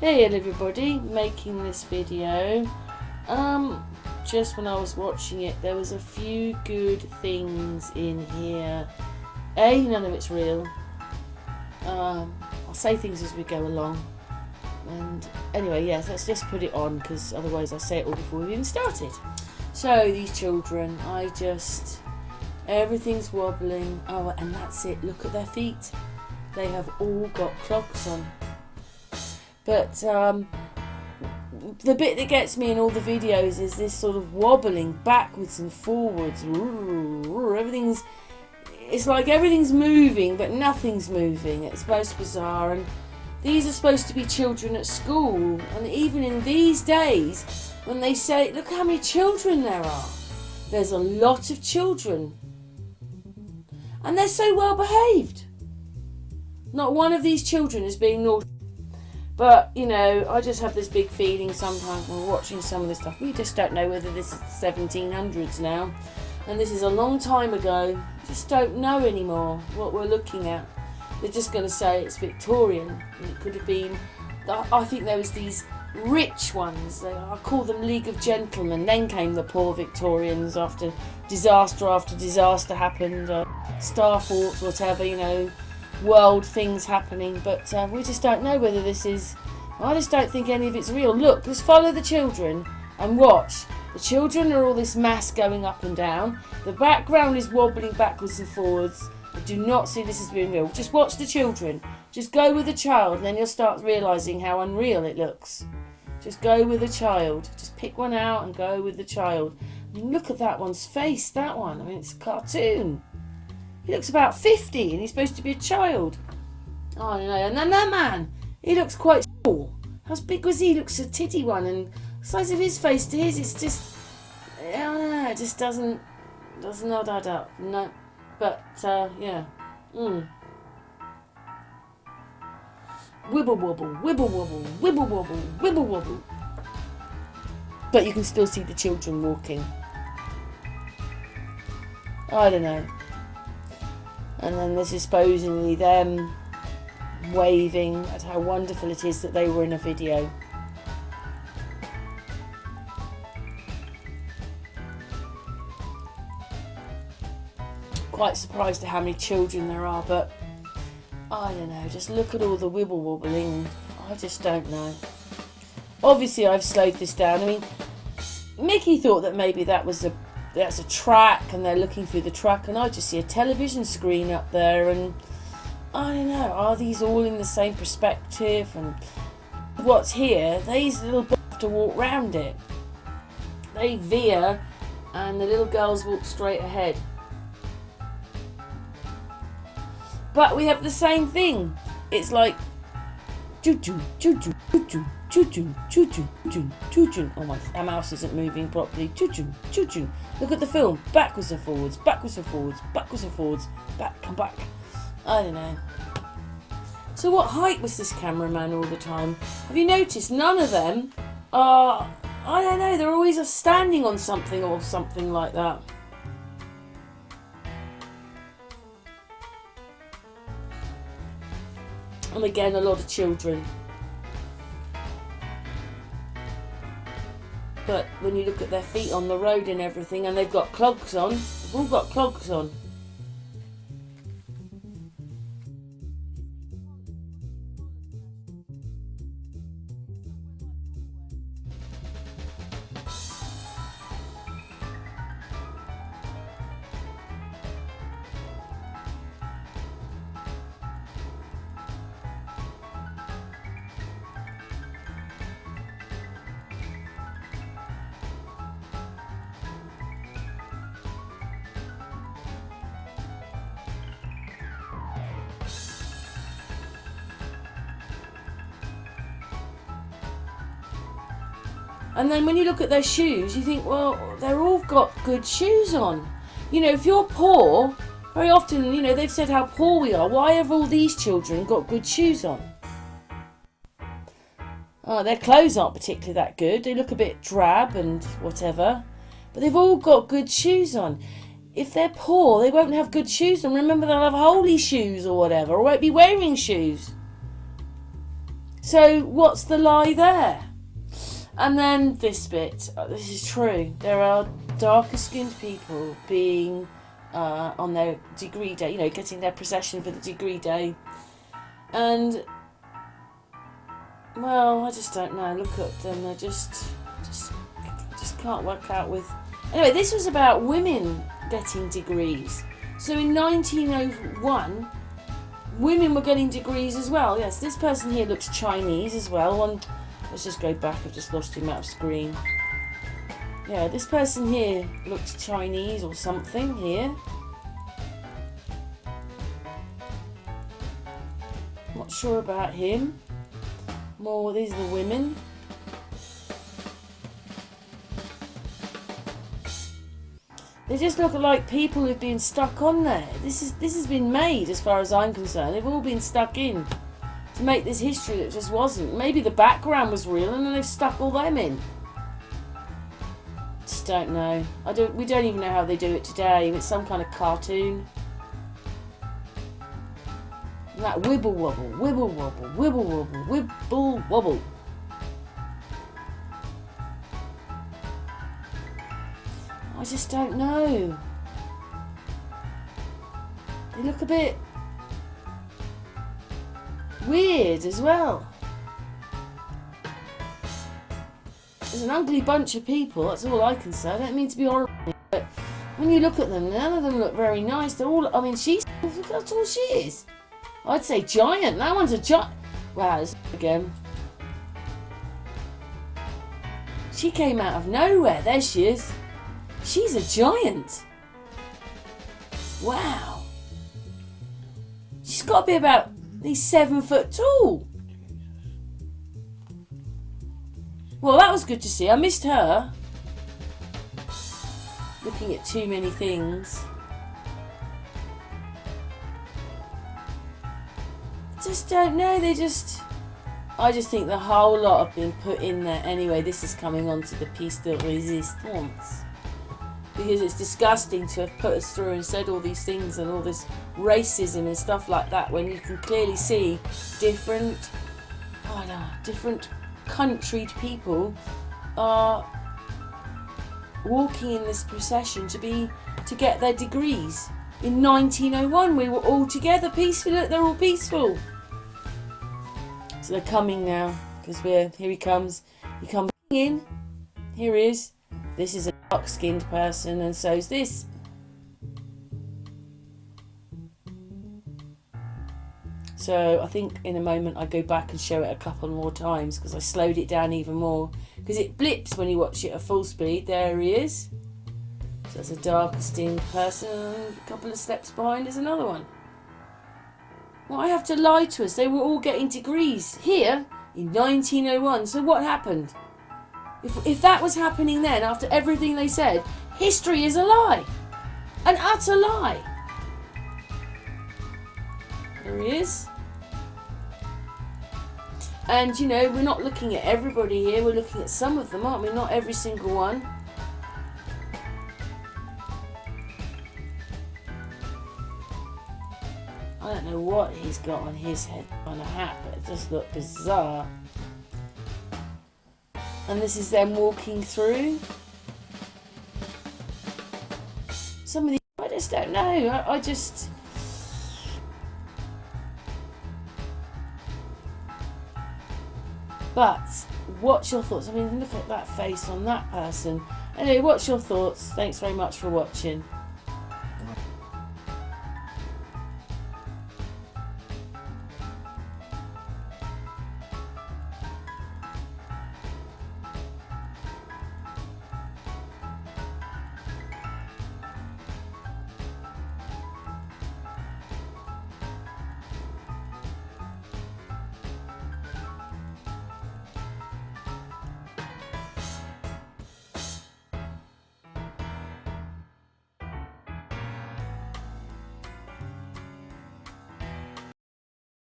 Hey everybody, making this video. Just when I was watching it, there was a few good things in here. None of it's real. I'll say things as we go along. And anyway, yes, let's just put it on, because otherwise I'll say it all before we even started. So these children, everything's wobbling. Oh, and that's it. Look at their feet. They have all got clogs on. But the bit that gets me in all the videos is this sort of wobbling backwards and forwards. It's like everything's moving, but nothing's moving. It's most bizarre. And these are supposed to be children at school. And even in these days, when they say, look how many children there are. There's a lot of children. And they're so well behaved. Not one of these children is being naughty. But, you know, I just have this big feeling sometimes when we're watching some of this stuff. We just don't know whether this is the 1700s now. And this is a long time ago. We just don't know anymore what we're looking at. They're just going to say it's Victorian. And it could have been, I think there was these rich ones. I call them League of Gentlemen. Then came the poor Victorians after disaster happened. Star Forts, whatever, you know. World things happening, but we just don't know whether this is. I just don't think any of it's real. Look, let's follow the children and watch. The children are all this mass going up and down. The background is wobbling backwards and forwards. I do not see this as being real. Just watch the children. Just go with the child, and then you'll start realising how unreal it looks. Just go with the child. Just pick one out and go with the child. I mean, look at that one's face. That one. I mean, it's a cartoon. He looks about 50 and he's supposed to be a child. Oh, I don't know. And then that man, he looks quite small. How big was he? He looks a titty one, and the size of his face to his, it's just, I don't know, it just does not add up. No. But, yeah. Wibble wobble, wibble wobble, wibble wobble, wibble wobble. But you can still see the children walking. I don't know. And then this is supposedly them waving at how wonderful it is that they were in a video. Quite surprised at how many children there are, but I don't know, just look at all the wibble wobbling. I just don't know. Obviously I've slowed this down. I mean, Mickey thought that maybe that's a track and they're looking through the track, and I just see a television screen up there, and I don't know, are these all in the same perspective? And what's here, these little boys have to walk round it. They veer and the little girls walk straight ahead. But we have the same thing. It's like choo-choo, choo-choo, choo-choo, choo-choo, choo-choo, choo-choo, choo-choo. Oh, my mouse isn't moving properly. Choo-choo, choo-choo. Look at the film. Backwards and forwards, backwards and forwards, backwards and forwards. Back, come back. I don't know. So what height was this cameraman all the time? Have you noticed none of them are, I don't know, they're always standing on something or something like that. And again, a lot of children. But when you look at their feet on the road and everything, and they've got clogs on, they've all got clogs on. And then when you look at their shoes, you think, well, they're all got good shoes on. You know, if you're poor, very often, you know, they've said how poor we are. Why have all these children got good shoes on? Oh, their clothes aren't particularly that good. They look a bit drab and whatever. But they've all got good shoes on. If they're poor, they won't have good shoes on. Remember, they'll have holy shoes or whatever, or won't be wearing shoes. So what's the lie there? And then this bit, this is true. There are darker skinned people being on their degree day, getting their procession for the degree day. And, well, I just don't know. Look at them. They're just can't work out with... Anyway, this was about women getting degrees. So in 1901, women were getting degrees as well. Yes, this person here looks Chinese as well. Let's just go back. I've just lost him out of screen. Yeah, this person here looks Chinese or something here. Not sure about him. More, these are the women. They just look like people who've been stuck on there. This has been made, as far as I'm concerned. They've all been stuck in to make this history that just wasn't. Maybe the background was real and then they've stuck all them in. Just don't know. We don't even know how they do it today. It's some kind of cartoon. And that wibble wobble, wibble wobble, wibble wobble, wibble wobble. I just don't know. They look a bit weird as well. There's an ugly bunch of people, that's all I can say. I don't mean to be horrible, but when you look at them, none of them look very nice. They're all, that's all she is. I'd say giant. That one's a giant. Wow, this again. She came out of nowhere. There she is. She's a giant. Wow. She's got to be about 7 foot tall. Well, that was good to see. I missed her. Looking at too many things. I just don't know. I just think the whole lot have been put in there. Anyway, this is coming on to the piece de resistance. Because it's disgusting to have put us through and said all these things and all this racism and stuff like that when you can clearly see different countryed people are walking in this procession to get their degrees. In 1901 we were all together peaceful. Look, they're all peaceful. So they're coming now because here he comes. He comes in. Here he is. This is a dark-skinned person, and so's this. So I think in a moment I go back and show it a couple more times because I slowed it down even more because it blips when you watch it at full speed. There he is. So that's a dark-skinned person. A couple of steps behind is another one. Well, I have to lie to us. They were all getting degrees here in 1901. So what happened? If that was happening then, after everything they said, history is a lie. An utter lie. There he is. And, we're not looking at everybody here. We're looking at some of them, aren't we? Not every single one. I don't know what he's got on his head on a hat, but it does look bizarre. And this is them walking through. Some of the... I just don't know. I just... But, what's your thoughts? I mean, look at that face on that person. Anyway, what's your thoughts? Thanks very much for watching.